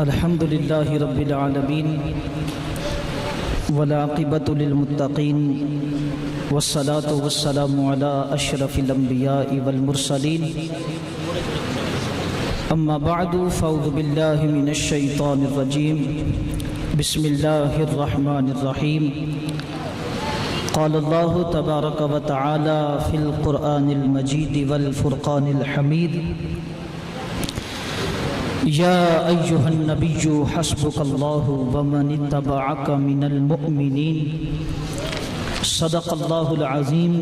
अल्हम्दुलिल्लाहि रब्बिल आलमीन वल आक़िबतु लिल मुत्तक़ीन वस्सलातु वस्सलामु अला अशरफिल अंबियाइ वल मुरसलीन अम्मा बअदु फ़अऊज़ु बिल्लाहि मिनश शैतानिर रजीम बिस्मिल्लाहिर रहमानिर रहीम क़ालल्लाहु तबारक व तआला फ़िल क़ुरआनिल मजीद वल फ़ुरक़ानिल हमीद या अय्युहन नबिय्यु हस्बुकल्लाहु व मन इत्तबअक मिनल मुअ्मिनीन सदक़ल्लाहुल अज़ीम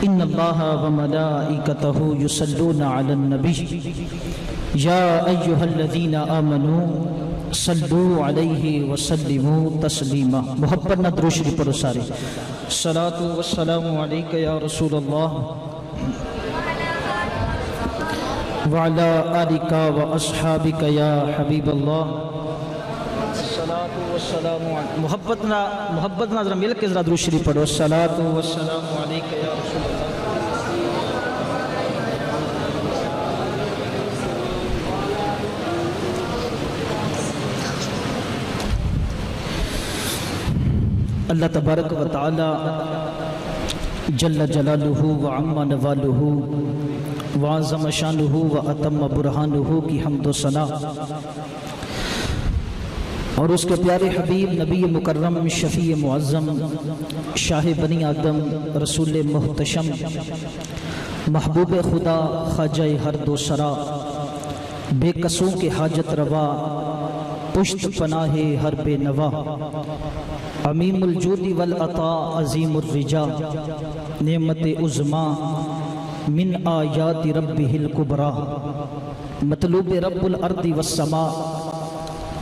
इन्नल्लाहा व मलाइकतहु युसल्लूना अलन नबी या अय्युहल्लज़ीना आमनू सल्लू अलैहि व सल्लिमू तस्लीमा। मोहब्बत न दुरूद शरीफ पढ़ो सारे। सलातु व सलामु अलैका या रसूलल्लाह वाला आलिका व अस्हाबिका या हबीबल्लाह। मोहब्बत ना जरा मिल के जरा दुरूद शरीफ पढ़ो। सलातु व सलामु अलैका या रसूलल्लाह। अल्लाह तबारक व तआला जल्ल जलालुहु व अम्मा नवालुहु व अज़्ज़म शानुहु व अतम्म बुरहानुहु की हम्द व सना और उसके प्यारे हबीब नबी मुकर्रम शफ़ी मुअज़्ज़म शाह बनी आदम रसूल मुहतशम महबूब खुदा ख्वाजा हर दो सरा बेकसों के हाजत रवा पुश्त पनाहे हर बेनवा अमीमुल जूदी वल अता अज़ीमुर रिजा नेमत उज़्मा मिन आयाति रब्बिहिल कुबरा मतलूब रब्बुल अर्दी वस्समा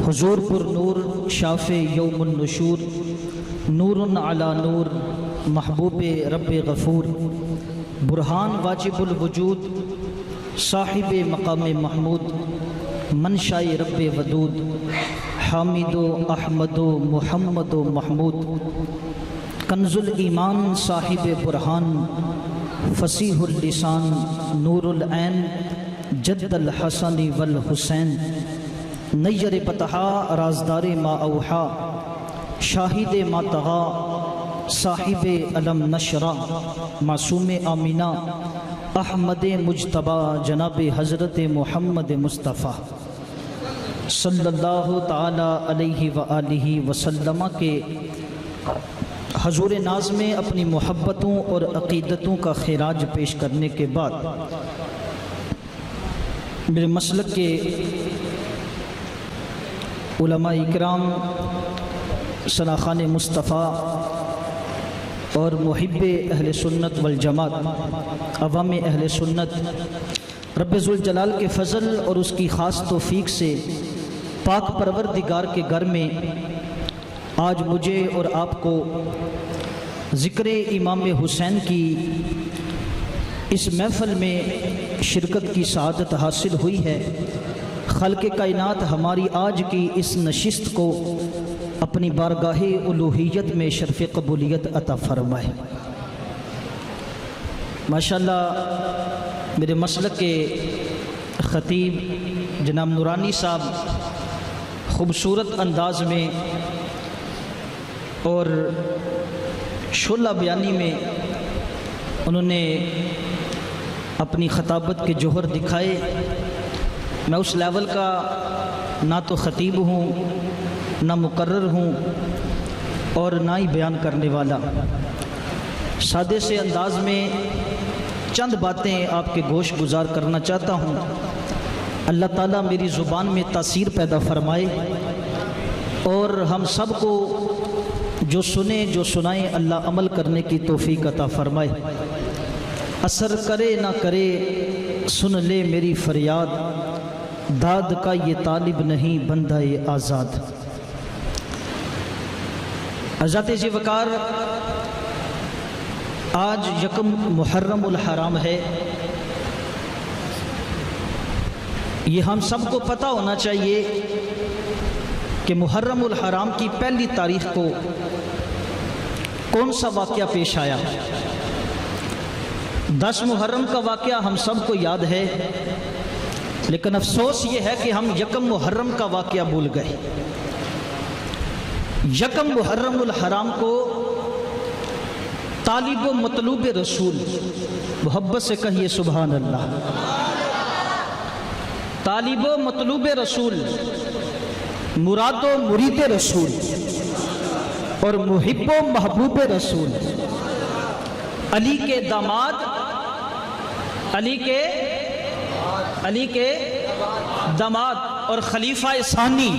हुजूर पुर नूर शाफ़े यौमुन नुशूर नूरुन अला नूर महबूब रब्बे गफूर बुरहान वाजिबुल वजूद साहिब मकाम महमूद मनशाए रब्बे वदूद हामिदो अहमदो मुहम्मदो महमूद कंजुल ईमान साहिब बुरहान फसीहुल लिसान नूरुल ऐन जद्दल हसनी वल हुसैन नय्यर पतहा राजदारे मा औहा शाहिद मा तगा साहिब अलम नशरा मासूम आमीना अहमद मुजतबा जनाब हज़रत मोहम्मद मुस्तफ़ा सल्लल्लाहु ताला अलैहि व आलिहि वसल्लम के हजूर नाज में अपनी मोहब्बतों और अक़ीदतों का खिराज पेश करने के बाद मेरे मसलक के उलमा इकराम सनाखान मुस्तफ़ा और मुहिब्ब अहले सुन्नत वल जमात अवाम अहले सुन्नत रब्बे ज़ुल जलाल के फ़ज़ल और उसकी ख़ास तौफ़ीक़ से पाक परवरदिगार के घर में आज मुझे और आपको ज़िक्र इमाम हुसैन की इस महफ़िल में शिरकत की सआदत हासिल हुई है। खल्क़ कायनात हमारी आज की इस नशिस्त को अपनी बारगाहे उलूहियत में शर्फ़ क़बूलियत अता फ़रमाए। माशाअल्लाह मेरे मसलक के ख़तीब जनाब नूरानी साहब खूबसूरत अंदाज में और शोला बयानी में उन्होंने अपनी ख़ताबत के जोहर दिखाए। मैं उस लेवल का ना तो ख़तीब हूँ ना मुकर्रर हूँ और ना ही बयान करने वाला। सादे से अंदाज में चंद बातें आपके गोश गुजार करना चाहता हूँ। अल्लाह ताला मेरी ज़ुबान में तासीर पैदा फरमाए और हम सब को जो सुने जो सुनाए अल्लाह अमल करने की तौफ़ीक़ अता फरमाए। असर करे ना करे सुन ले मेरी फरियाद दाद का ये तालिब नहीं बंदा ये आज़ाद। हज़रत जी वकार आज यकम मुहर्रमुल हराम है। ये हम सबको पता होना चाहिए कि मुहर्रमुल हराम की पहली तारीख को कौन सा वाक़या पेश आया। 10 मुहर्रम का वाक़या हम सबको याद है लेकिन अफसोस ये है कि हम यकम मुहर्रम का वाक़या भूल गए। यकम मुहर्रमुल हराम को तालिब व मतलूब रसूल, मोहब्बत से कहिए सुभान अल्लाह, तालिब व मतलूब रसूल, मुरादो मुरीद रसूल और मुहिब्बो महबूब रसूल, अली के दामाद, अली के दामाद और खलीफा सानी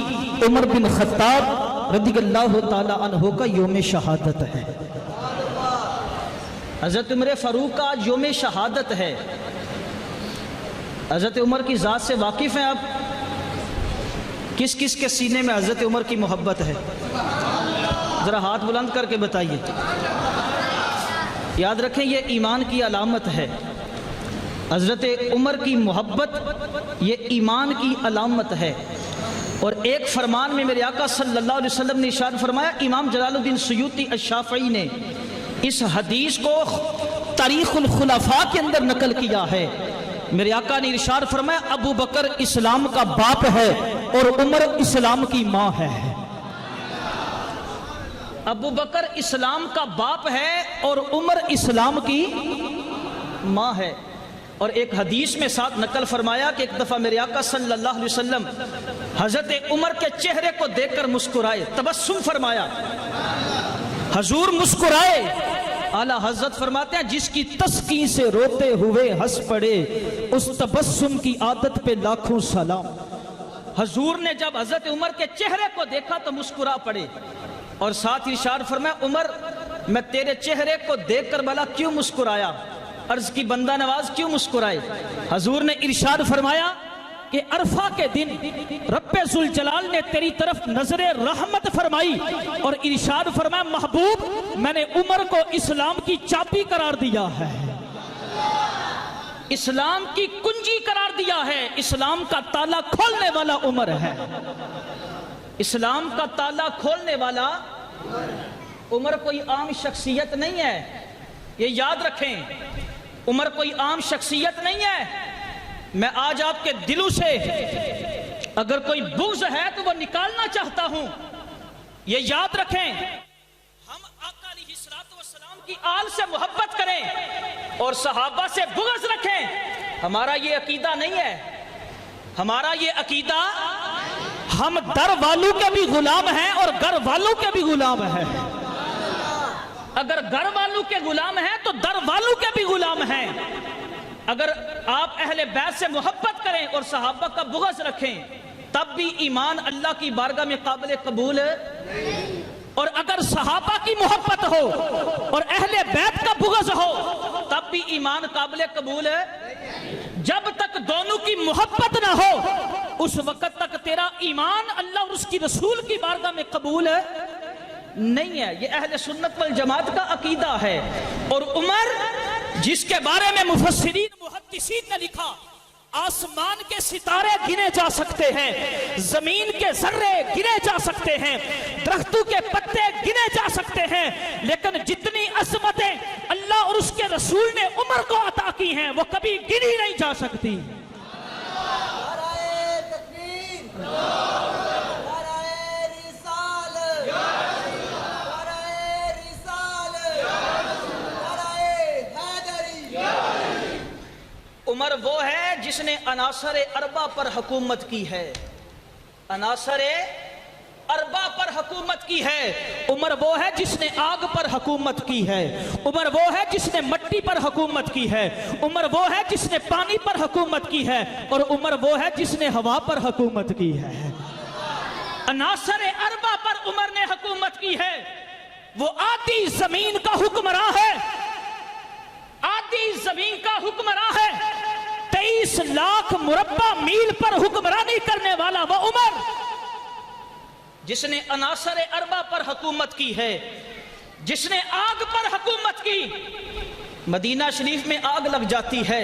उमर बिन खत्ताब रज़ियल्लाहु ताला अन्हु का यौम शहादत है। हज़रत उमर फ़ारूक का आज यौम शहादत है। हज़रत उमर की ज़ात से वाकिफ़ हैं आप? किस किस के सीने में हज़रत उमर की मोहब्बत है? ज़रा हाथ बुलंद करके बताइए। याद रखें, ये ईमान की अलामत है। हज़रत उमर की मोहब्बत ये ईमान की अलामत है। और एक फरमान में मेरे आका सल्लल्लाहु अलैहि वसल्लम ने इरशाद फरमाया, इमाम जलालुद्दीन सुयूती अश-शाफ़ई ने इस हदीस को तारीख़ुल खुलफ़ा के अंदर नकल किया है। मेरे आका ने इरशाद फरमाया, अबू बकर इस्लाम का बाप है और उमर इस्लाम की माँ है। अबू बकर इस्लाम का बाप है और उमर इस्लाम की माँ है। और एक हदीस में साथ नकल फरमाया कि एक दफ़ा मेरे आका सल्लल्लाहु अलैहि वसल्लम हज़रत उमर के चेहरे को देखकर मुस्कुराए, तबस्सुम फरमाया, हजूर मुस्कुराए। आला हज़रत फरमाते हैं, जिसकी तस्कीन से रोते हुए हंस पड़े उस तबस्सुम की आदत पे लाखों सलाम। हजूर ने जब हज़रत उमर के चेहरे को देखा तो मुस्कुरा पड़े और साथ ही इरशाद फरमाया, उमर मैं तेरे चेहरे को देखकर भला क्यों मुस्कुराया? अर्ज की बंदा नवाज क्यों मुस्कुराए? हजूर ने इरशाद फरमाया कि अरफा के दिन रब्बे जुल जलाल ने तेरी तरफ नजरे रहमत फरमाई और इरशाद फरमाया, महबूब मैंने उमर को इस्लाम की चाबी करार दिया है, इस्लाम की कुंजी करार दिया है, इस्लाम का ताला खोलने वाला उमर है, इस्लाम का ताला खोलने वाला उमर कोई आम शख्सियत नहीं है। ये याद रखें, उमर कोई आम शख्सियत नहीं है। मैं आज आपके दिलों से अगर कोई बुग़्ज़ है तो वो निकालना चाहता हूं। ये याद रखें, हम आका अलैहिस्सलातु वस्सलाम की आल से मोहब्बत करें और सहाबा से बुग़्ज़ रखें। हमारा ये अकीदा नहीं है। हमारा ये अकीदा, हम दर वालों के भी गुलाम हैं और घर वालों के भी गुलाम हैं। अगर घर वालों के गुलाम हैं तो दर वालों के भी गुलाम हैं। अगर आप अहले बैत से मोहब्बत करें और सहाबा का बुग़्ज़ रखें तब भी ईमान अल्लाह की बारगाह में काबिल कबूल है। और अगर सहाबा की मोहब्बत हो और अहले बैत का बुग़्ज़ हो तब भी ईमान काबिल कबूल है। जब तक दोनों की मोहब्बत ना हो उस वक़्त तक तेरा ईमान अल्लाह और उसकी रसूल की बारगाह में कबूल नहीं है। ये अहले सुन्नत वल जमात का अकीदा है। और उमर, जिसके बारे में मुफस्सिरीन मुहद्दिसीन ने लिखा, आसमान के सितारे गिने जा सकते हैं, जमीन के जर्रे गिने जा सकते हैं, दरख्तों के पत्ते गिने जा सकते हैं, लेकिन जितनी अज़मतें अल्लाह और उसके रसूल ने उमर को अता की हैं वो कभी गिनी नहीं जा सकती। उमर वो है जिसने अनासरे अरबा पर हुकूमत की है, अनासरे अरबा पर हुकूमत की है। उमर वो है जिसने आग पर हुकूमत की है। उमर वो है जिसने मिट्टी पर हुकूमत की है। उमर वो है जिसने पानी पर हुकूमत की है और उमर वो है जिसने हवा पर हुकूमत की है। अनासरे अरबा पर उमर ने हुकूमत की है। वो आधी जमीन का हुक्मरान है, आधी जमीन का हुक्मरान है। 23 लाख मुरब्बा मील पर हुक्मरानी करने वाला वो उमर जिसने अनासरे अरबा पर हुकूमत की है, जिसने आग पर हुकूमत की। मदीना शरीफ में आग लग जाती है,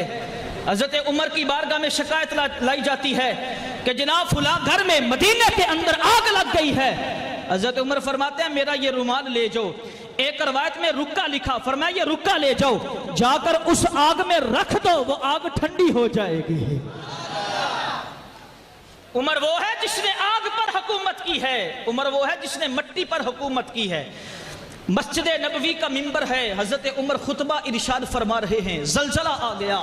हजरत उमर की बारगाह में शिकायत लाई जाती है कि जनाब फुला घर में मदीना के अंदर आग लग गई है। हजरत उमर फरमाते हैं मेरा ये रुमाल ले जाओ। एक रवायत में रुक्का लिखा, फरमाया ये रुक्का ले जाओ, जाकर उस आग में रख दो, वो आग ठंडी हो जाएगी। उमर वो है जिसने आग पर हुकूमत की है, उमर वो है जिसने मिट्टी पर हुकूमत की है। मस्जिद नबवी का मिंबर है, हजरत उमर खुतबा इरशाद फरमा रहे हैं, जलजला आ गया,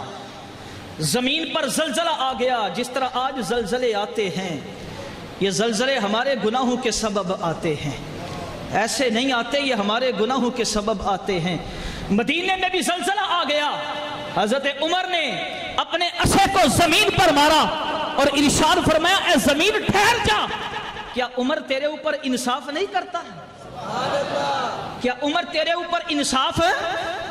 जमीन पर जलजला आ गया। जिस तरह आज जलजले आते हैं, ये जलजले हमारे गुनाहों के सबब आते हैं, ऐसे नहीं आते, ये हमारे गुनाहों के सबब आते हैं। मदीने में भी जलजला आ गया, हजरत उमर ने अपने असे को जमीन पर मारा और इरशाद फरमाया, ए जमीन ठहर जा। क्या उमर तेरे ऊपर इंसाफ नहीं करता? क्या उमर तेरे ऊपर इंसाफ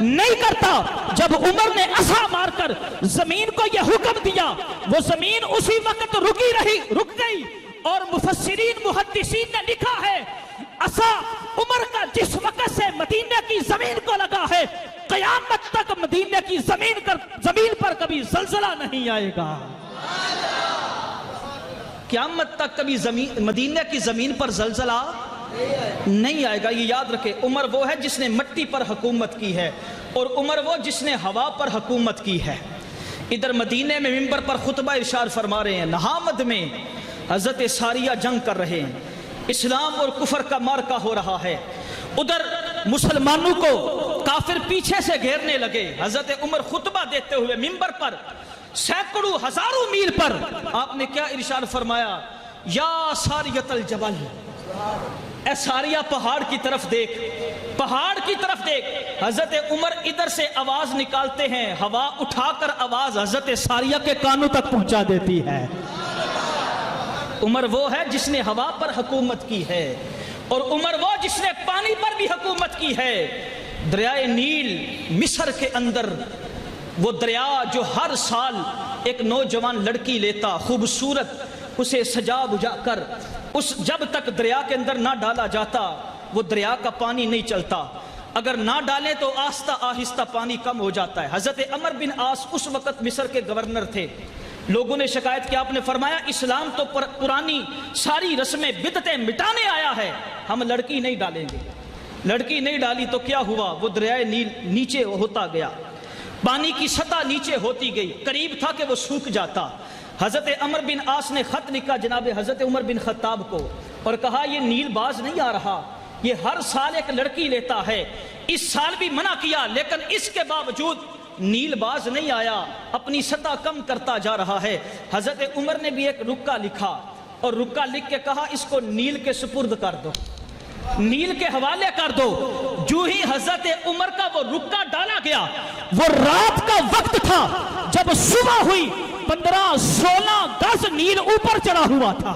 नहीं करता? जब उमर ने असा मारकर जमीन को यह हुक्म दिया, वो जमीन उसी वक्त रुक गई। और मुफस्सिरीन मुहद्दिसीन ने लिखा है, असा उमर का जिस वक्त से मदीने की जमीन को लगा है, कयामत तक मदीने की जमीन पर कभी जलजला नहीं आएगा। कयामत तक कभी मदीने की जमीन पर जलजला नहीं आएगा, ये याद रखे। उमर वो है जिसने मिट्टी पर हुकूमत की है और उमर वो जिसने हवा पर हुकूमत की है। इधर मदीने में मिंबर पर खुतबा इरशाद फरमा रहे हैं, नहामद में हजरत सारिया जंग कर रहे हैं, इस्लाम और कुफर का मार्का हो रहा है। उधर मुसलमानों को काफिर पीछे से घेरने लगे। हजरत उमर खुतबा देते हुए मिंबर पर सैकड़ों हजारों मील पर आपने क्या इरशाद फरमाया, या सारियतल जबल, ए सारिया पहाड़ की तरफ देख, पहाड़ की तरफ देख। हजरत उमर इधर से आवाज निकालते हैं, हवा उठाकर आवाज हजरत सारिया के कानों तक पहुंचा देती है। उमर वो है जिसने हवा पर हुकूमत की है और उमर वो जिसने पानी पर भी हुकूमत की है। दरियाए नील मिस्र के अंदर, वो दरिया जो हर साल एक नौजवान लड़की लेता, खूबसूरत, उसे सजा बुझा कर जब तक दरिया के अंदर ना डाला जाता, वो दरिया का पानी नहीं चलता। अगर ना डालें तो आहिस्ता आहिस्ता पानी कम हो जाता है। हजरत अमर बिन आस उस वक्त मिस्र के गवर्नर थे। लोगों ने शिकायत की, आपने फरमाया इस्लाम तो पुरानी सारी रस्में बिदतें मिटाने आया है, हम लड़की नहीं डालेंगे। लड़की नहीं डाली तो क्या हुआ, वो दरियाए नील नीचे होता गया, पानी की सतह नीचे होती गई, करीब था कि वो सूख जाता। हजरत अमर बिन आस ने खत लिखा जनाब हजरत उमर बिन खत्ताब को और कहा, ये नीलबाज नहीं आ रहा, ये हर साल एक लड़की लेता है, इस साल भी मना किया लेकिन इसके बावजूद नीलबाज नहीं आया, अपनी सतह कम करता जा रहा है। हजरत उमर ने भी एक रुक्का लिखा और रुक्का लिख के कहा, इसको नील के सुपुर्द कर दो, नील के हवाले कर दो। जो ही हजरत उमर का वो रुक्का डाला गया, वो रात का वक्त था, जब सुबह हुई 15-16 गज नील ऊपर चढ़ा हुआ था,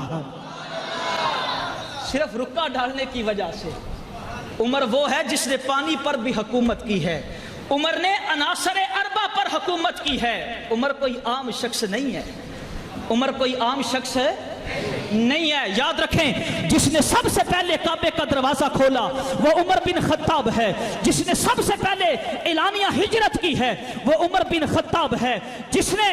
सिर्फ रुक्का डालने की वजह से। उमर वो है जिसने पानी पर भी हुकूमत की है, उमर ने अनासर अरबा पर हुकूमत की है। उमर कोई आम शख्स नहीं है, उमर कोई आम शख्स नहीं है। याद रखें, जिसने सबसे पहले काबे का दरवाजा खोला वो उमर बिन खत्ताब है, जिसने सबसे पहले एलानिया हिजरत की है वो उमर बिन खत्ताब है, जिसने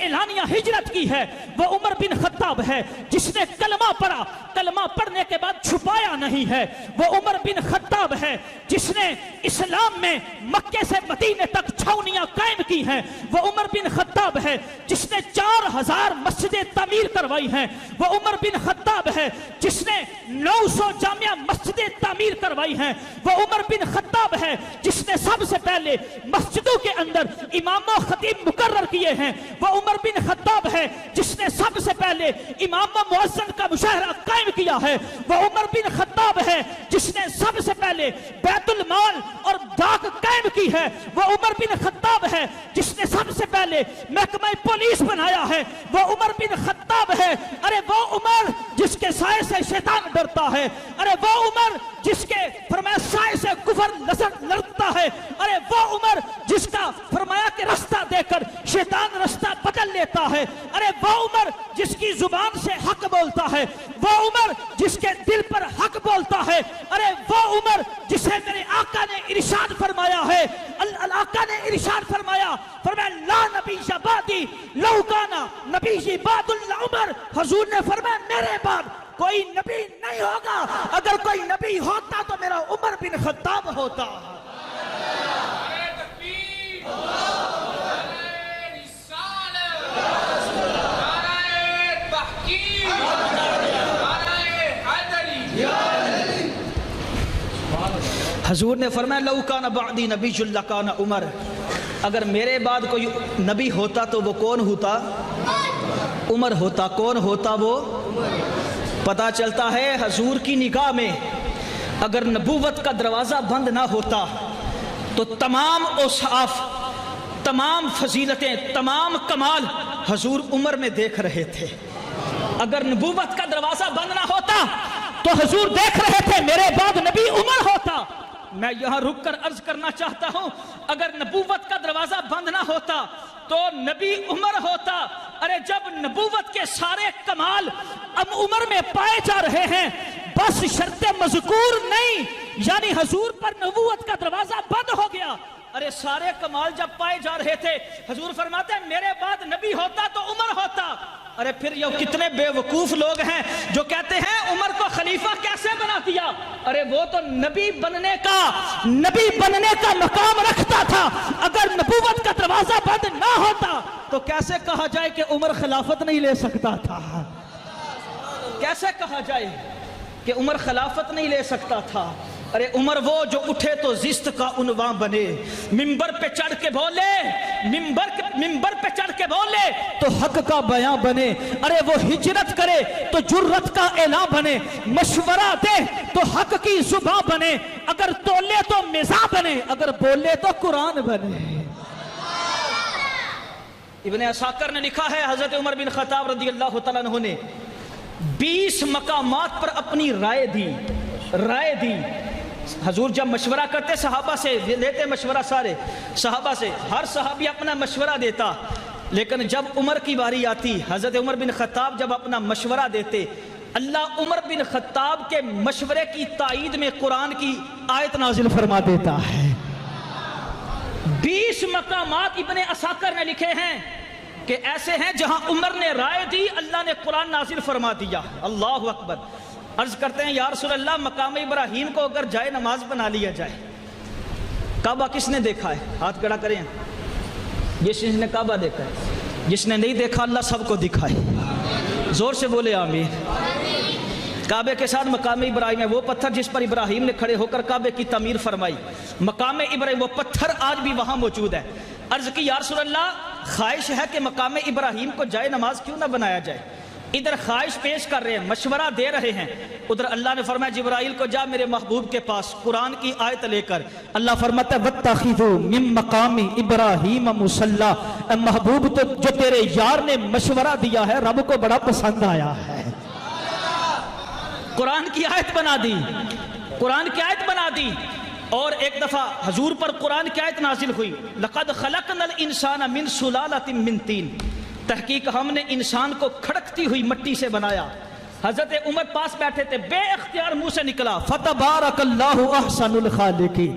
एलानिया हिजरत की है वो उमर बिन खत्ताब है, जिसने कलमा पढ़ा, कलमा पढ़ने के बाद छुपाया नहीं है वो उमर बिन खत्ताब है, जिसने इस्लाम में मक्के से मदीने तक छावनियां कायम की हैं वो उमर बिन खत्ताब है, जिसने 4000 मस्जिदें तामीर करवाई हैं वो उमर बिन खत्ताब है, जिसने 900 जामिया मस्जिदें तामीर करवाई हैं वो उमर बिन खत्ताब है, जिसने सबसे पहले मस्जिदों के अंदर इमाम खतीब मुकर्रर किए हैं वो उमर बिन खत्ताब है, जिसने सबसे पहले इमाम मुअज्जिन का मुशाहरा कायम किया है वो उमर बिन खत्ताब है, जिसने सबसे पहले बैतुल माल और डाक कायम की है वो उमर बिन खत्ताब है, जिसने सबसे पहले महकमा पुलिस बनाया है वो उमर बिन खत्ताब है। अरे वो उमर जिसके साए से शैतान डरता है, अरे वो उमर जिसके फरमाया साए से कुफर लड़ता है, अरे वो उमर जिसका फरमाया के रास्ता देकर शैतान रास्ता बदल लेता है, अरे वो उमर जिसकी जुबान से हक बोलता है, वो उमर जिसके दिल पर हक बोलता है, अरे वो उमर जिसे मेरे आका ने इरशाद फरमाया है, आका ने इरशाद फरमाया ला नबी शबादी लौकाना नबी जिबादुल्ला उमर, हुजूर ने फरमाया मेरे बाद कोई नबी नहीं होगा, अगर कोई नबी होता तो मेरा उमर बिन खत्ताब होता। हजूर ने फरमाया लौ काना बादी नबीयुन लकाना उमर, अगर मेरे बाद कोई नबी होता तो वो कौन होता? उमर होता। कौन होता वो? पता चलता है हजूर की निगाह में अगर नबूवत का दरवाज़ा बंद ना होता तो तमाम औसाफ, तमाम फजीलतें, तमाम कमाल हजूर उमर में देख रहे थे। अगर नबूवत का दरवाज़ा बंद ना होता तो हजूर देख रहे थे मेरे बाद नबी उमर होता। मैं यहां रुककर अर्ज करना चाहता हूं, अगर नबूवत का दरवाजा बंद ना होता तो नबी उमर होता। अरे जब नबूवत के सारे कमाल अब उमर में पाए जा रहे हैं, बस शर्ते मज़कूर नहीं, यानी हजूर पर नबूवत का दरवाजा बंद हो गया। अरे सारे कमाल जब पाए जा रहे थे, हजूर फरमाते हैं मेरे बाद नबी होता तो उमर होता। अरे फिर ये कितने बेवकूफ लोग हैं जो कहते हैं उमर को खलीफा कैसे बना दिया? अरे वो तो नबी बनने का मकाम रखता था। अगर नबूवत का दरवाजा बंद ना होता तो कैसे कहा जाए कि उमर खिलाफत नहीं ले सकता था? कैसे कहा जाए कि उमर खिलाफत नहीं ले सकता था? अरे उमर वो जो उठे तो जिस्त का उन्वा बने, मिंबर पे चढ़ के बोले, मिंबर पे चढ़ के बोले तो हक का बयां बने। अरे वो हिजरत करे तो जुर्रत का ऐलान बने, मशवरा दे तो हक की जुबां बने, अगर तोले तो मिज़ा बने, अगर बोले तो कुरान बने। इब्ने असाकर ने लिखा है हजरत उमर बिन खत्ताब रज़ियल्लाहु तआला अन्हु ने 20 मकामात पर अपनी राय दी। हजूर जब मशवरा करते सहाबा से लेते मशवरा, सारे सहाबा से हर सहाबी अपना मशवरा देता, लेकिन जब उमर की बारी आती, हजरत उमर बिन खत्ताब जब अपना मशवरा देते, अल्लाह उमर बिन खत्ताब के मशवरे की तायीद में कुरान की आयत नाजिल फरमा देता है। 20 मकामात इब्ने असाकर ने लिखे हैं कि ऐसे हैं जहां उमर ने राय दी, अल्लाह ने कुरान नाजिल फरमा दिया। अल्लाह अकबर। अर्ज करते हैं या रसूल अल्लाह, मकाम इब्राहीम को अगर जाए नमाज बना लिया जाए, काबा किसने देखा है? हाथ खड़ा करें जिसने काबा देखा है। जिसने नहीं देखा अल्लाह सबको दिखाए। जोर से बोले आमीन। काबे के साथ मकाम इब्राहीम है, वो पत्थर जिस पर इब्राहीम ने खड़े होकर काबे की तमीर फरमाई, मकाम इब्राहीम, वो पत्थर आज भी वहां मौजूद है। अर्ज की या रसूल अल्लाह, ख्वाहिश है कि मकाम इब्राहीम को जाए नमाज क्यों ना बनाया जाए। इधर ख्वाहिश पेश कर रहे हैं, मशवरा दे रहे हैं, उधर अल्लाह ने फरमाया जिब्राइल को जा मेरे महबूब के पास कुरान की आयत लेकर। अल्लाह फरमाता है वत्तखिज़ू मिन मकामी इब्राहीम मुसल्ला, महबूब तो जो तेरे यार ने मशवरा दिया है रब को बड़ा पसंद आया है। कुरान की आयत बना दी, कुरान की आयत बना दी। और एक दफा हजूर पर कुरान की आयत नाजिल हुई, लक़द खलक़नल इंसाना मिन सुलालतिन मिन तीन, तहकीक हमने इंसान को खड़कती हुई मिट्टी से बनाया। हजरत उमर पास बैठे थे, बेइख्तियार मुंह से निकला फतबारकल्लाहु अहसनुल खालिकीन।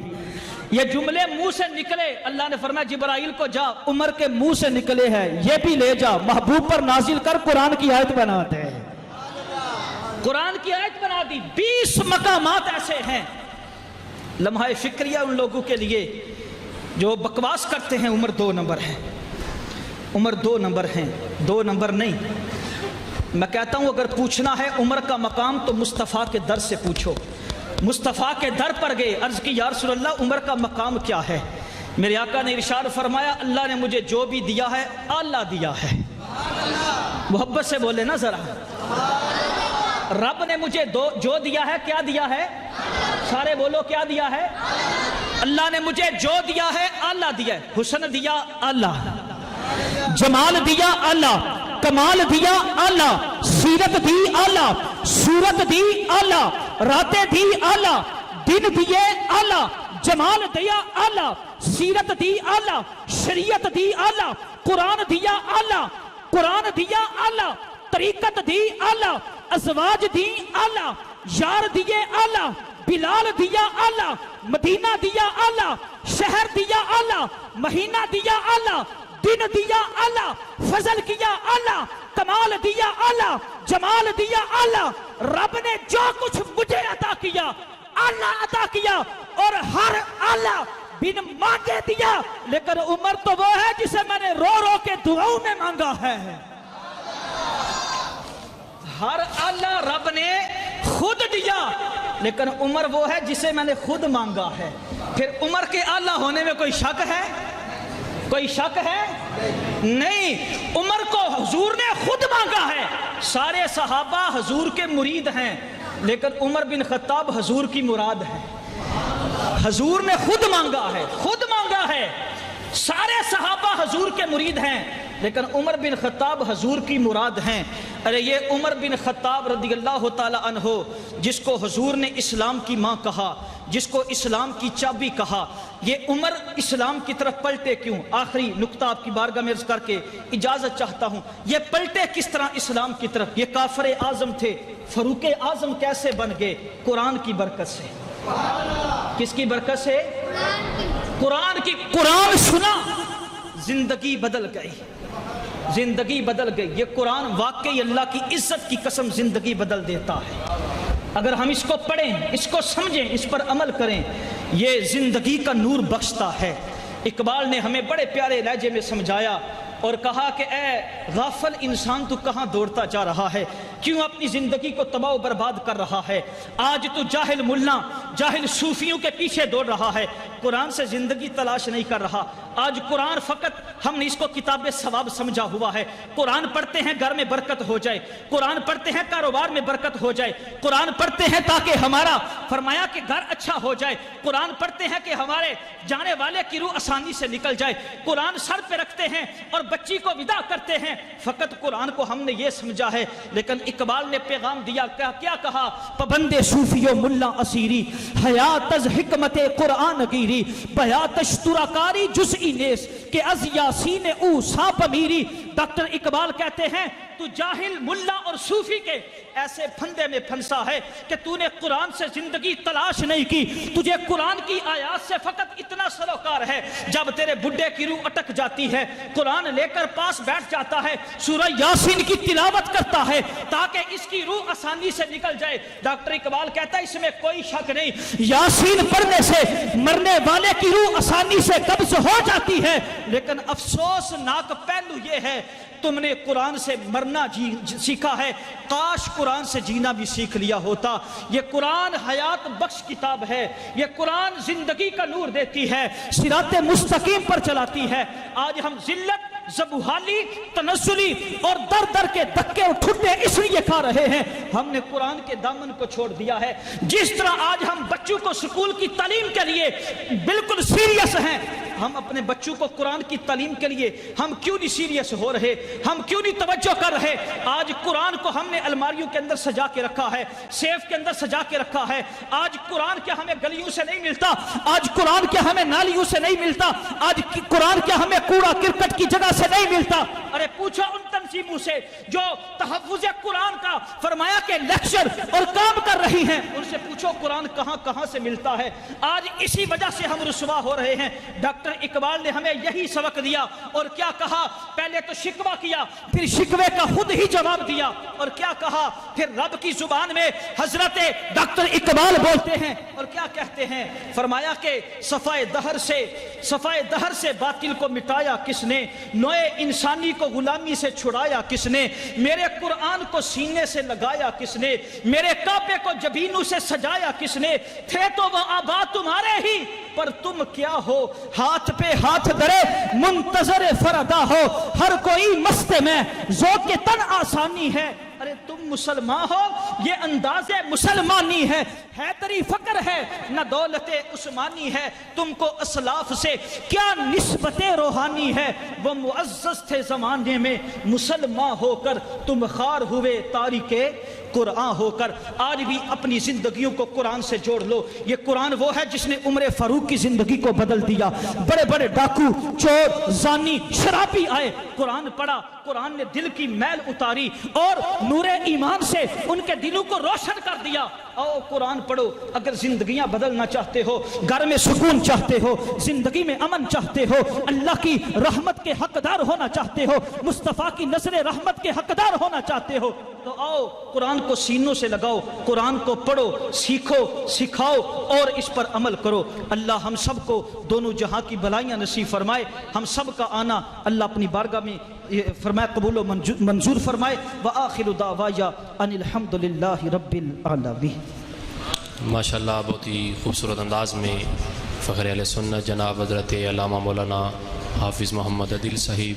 ये जुमले मुंह से निकले, अल्लाह ने फरमाया जिब्राइल को जा, उमर के मुंह से निकले हैं, ये भी ले जा, महबूब पर नाजिल कर कुरान की आयत बना दे। कुरान की आयत बना दी। 20 मकामात ऐसे हैं, लम्हा फिक्रिया उन लोगों के लिए जो बकवास करते हैं उमर 2 नंबर है, उमर 2 नंबर हैं, 2 नंबर नहीं। मैं कहता हूं अगर पूछना है उमर का मकाम तो मुस्तफ़ा के दर से पूछो। मुस्तफ़ा के दर पर गए, अर्ज की या रसूल अल्लाह उमर का मकाम क्या है? मेरे आका ने इरशाद फरमाया अल्लाह ने मुझे जो भी दिया है अल्लाह दिया है। मोहब्बत से बोले ना जरा, रब ने मुझे जो दिया है, क्या दिया है? सारे बोलो क्या दिया है? अल्लाह ने मुझे जो दिया है अल्लाह दिया है। हुस्न दिया अल्लाह, जमाल दिया अल्लाह, कमाल दिया अल्लाह, सीरत दी अल्लाह, सूरत दी अल्लाह, रातें दी अल्लाह, दिन दिए अल्लाह, जमाल दिया अल्लाह, सीरत दी अल्लाह, शरीयत दी अल्लाह, कुरान दिया अल्लाह, कुरान दिया अल्लाह, तरीकत दी अल्लाह, अज़वाज दी अल्लाह, यार दिए अल्लाह, बिलाल दिया अल्लाह, मदीना दिया अल्लाह, शहर दिया अल्लाह, महीना दिया अल्लाह, दिन दिया अल्लाह, फजल किया अल्लाह, कमाल दिया अल्लाह, जमाल दिया अल्लाह। रब ने जो कुछ मुझे अता किया अल्लाह अता किया, और हर अल्लाह बिन मांगे दिया। लेकिन उमर तो वो है जिसे मैंने रो रो के दुआओं में मांगा है। हर अल्लाह रब ने खुद दिया, लेकिन उम्र वो है जिसे मैंने खुद मांगा है। फिर उम्र के आला होने में कोई शक है? कोई शक है? नहीं, उम्र को हुजूर ने खुद मांगा है। सारे सहाबा हुजूर के मुरीद हैं, लेकिन उमर बिन खत्ताब हुजूर की मुराद है। हुजूर ने खुद मांगा है, खुद मांगा है। सारे सहाबा हुजूर के मुरीद हैं, लेकिन उमर बिन खत्ताब हुजूर की मुराद हैं। अरे ये उमर बिन खत्ताब रदियल्लाहु ताला अन्हो, जिसको हुजूर ने इस्लाम की माँ कहा, जिसको इस्लाम की चाबी कहा, ये उमर इस्लाम की तरफ पलटे क्यों? आखिरी नुक्ता आपकी बारगाह में अर्ज करके इजाजत चाहता हूँ। ये पलटे किस तरह इस्लाम की तरफ? ये काफिर आजम थे, फरूक आजम कैसे बन गए? कुरान की बरकत से। किसकी बरकत से? कुरान की। कुरान सुना, जिंदगी बदल गई, जिंदगी बदल गई। ये कुरान वाकई अल्लाह की इज्जत की कसम जिंदगी बदल देता है। अगर हम इसको पढ़ें, इसको समझें, इस पर अमल करें, ये जिंदगी का नूर बख्शता है। इकबाल ने हमें बड़े प्यारे लहजे में समझाया और कहा कि ए गाफिल इंसान, तू कहाँ दौड़ता जा रहा है? क्यों अपनी जिंदगी को तबाह बर्बाद कर रहा है? आज तू जाहिल मुल्ला, जाहिल सूफियों के पीछे दौड़ रहा है, कुरान से जिंदगी तलाश नहीं कर रहा। आज कुरान फकत हमने इसको किताब सवाब समझा हुआ है। कुरान पढ़ते हैं घर में बरकत हो जाए, कुरान पढ़ते हैं कारोबार में बरकत हो जाए, कुरान पढ़ते हैं ताकि हमारा फरमाया कि घर अच्छा हो जाए, कुरान पढ़ते हैं कि हमारे जाने वाले की रूह आसानी से निकल जाए, कुरान सर पे रखते हैं और बच्ची को विदा करते हैं। फकत कुरान को हमने ये समझा है। लेकिन इकबाल ने पैगाम दिया, क्या कहा? पबंदे सूफियो मुल्ला असीरी, हयातज हिकमत कुरान गिरी, बयातश तुराकारी जुज़ई नेस के अज यासीन ऊ साप मीरी। डॉक्टर इकबाल कहते हैं, तू जाहिल मुल्ला और सूफी के ऐसे फंदे में फंसा है कि तूने कुरान से जिंदगी तलाश नहीं की। तुझे कुरान की आयत से फकत इतना सरोकार है, जब तेरे बुड्ढे की रूह अटक जाती है, कुरान लेकर पास बैठ जाता है, सूरह यासीन की तिलावत करता है ताकि इसकी रूह आसानी से निकल जाए। डॉक्टर इकबाल कहता है, इसमें कोई शक नहीं, यासीन पढ़ने से मरने वाले की रूह आसानी से कब्ज हो जाती है। लेकिन अफसोसनाक पहलू यह है, तुमने कुरान से मरना सीखा है, काश कुरान से जीना भी सीख लिया होता। ये कुरान हयात बख्श किताब है, ये कुरान जिंदगी का नूर देती है, सिराते मुस्तकीम पर चलाती है। आज हम जिल्लत, ज़बूहाली, तनस्सुली और दर दर के धक्के और ठुड्डे इसलिए खा रहे हैं, हमने कुरान के दामन को छोड़ दिया है। जिस तरह आज हम बच्चों को स्कूल की तालीम के लिए बिल्कुल सीरियस हैं, हम अपने बच्चों को कुरान की तालीम के लिए हम क्यों नहीं सीरियस हो रहे? हम क्यों नहीं तवज्जो कर रहे? आज कुरान को हमने अलमारियों के अंदर सजा के रखा है, सेफ के अंदर सजा के रखा है। आज कुरान क्या हमें गलियों से नहीं मिलता? आज कुरान क्या हमें नालियों से नहीं मिलता? आज कुरान क्या हमें कूड़ा क्रिकेट की जगह से नहीं मिलता? अरे पूछो उन तंजीमों से जो तहफ्फुज़ कुरान का फरमाया के लेक्चर और काम कर रही हैं, उनसे पूछो कुरान कहां कहां से मिलता है। आज इसी वजह से हम रुसवा हो रहे हैं। डॉक्टर इकबाल ने हमें यही सबक दिया और क्या कहा? पहले तो शिकवा किया, फिर शिकवे का खुद ही जवाब दिया और क्या कहा? फिर रब की जुबान में हजरत डॉक्टर इकबाल बोलते हैं और क्या कहते हैं? फरमाया कि सफाए दहर से बातिल को मिटाया किसने, नोए इंसानी को गुलामी से छुड़ाया किसने, मेरे कुरान को सीने से लगाया किसने, मेरे काबे को जबीनों से सजाया किसने, थे तो वह आबा तुम्हारे ही पर तुम क्या हो, हाथ पे हाथ धरे मुंतजर फरदा हो, हर कोई मस्ते में ज़ौक़ तन आसानी है। अरे तुम मुसलमान हो, ये अंदाज़े मुसलमानी है तेरी फक्र है न दौलते उस्मानी है, तुमको असलाफ से क्या निस्बते रूहानी है, वो मुअज़्ज़ज़ थे ज़माने में मुसलमान होकर तुम खार हुए तारिके कुरान होकर। आज भी अपनी जिंदगियों को कुरान से जोड़ लो। ये कुरान वो है जिसने उमर फारूक की जिंदगी को बदल दिया। बड़े बड़े डाकू, चोर, जानी, शराबी आए, कुरान पढ़ा, कुरान ने दिल की मैल उतारी और नूरे ईमान से उनके दिलों को रोशन कर दिया। आओ कुरान पढ़ो। अगर जिंदगियां बदलना चाहते हो, घर में सुकून चाहते हो, जिंदगी में अमन चाहते हो, अल्लाह की रहमत के हकदार होना चाहते हो, मुस्तफ़ा की नज़र रहमत के हकदार होना चाहते हो, तो आओ कुरान को सीनों से लगाओ, कुरान को पढ़ो, सीखो, सिखाओ और इस पर अमल करो। अल्लाह हम सबको दोनों जहां की भलाइयां नसीब फरमाए। हम सब का आना अल्लाह अपनी बारगाह में फरमाए, कबूल मंजूर फरमाए। व आखिरु दावाया अनिल हम्दुलिल्लाहि रब्बिल आलमीन। माशाल्लाह बहुत ही खूबसूरत अंदाज में फ़ख्र अहले सुन्नत जनाब हज़रत अल्लामा मौलाना हाफिज़ मोहम्मद अदिल साहिब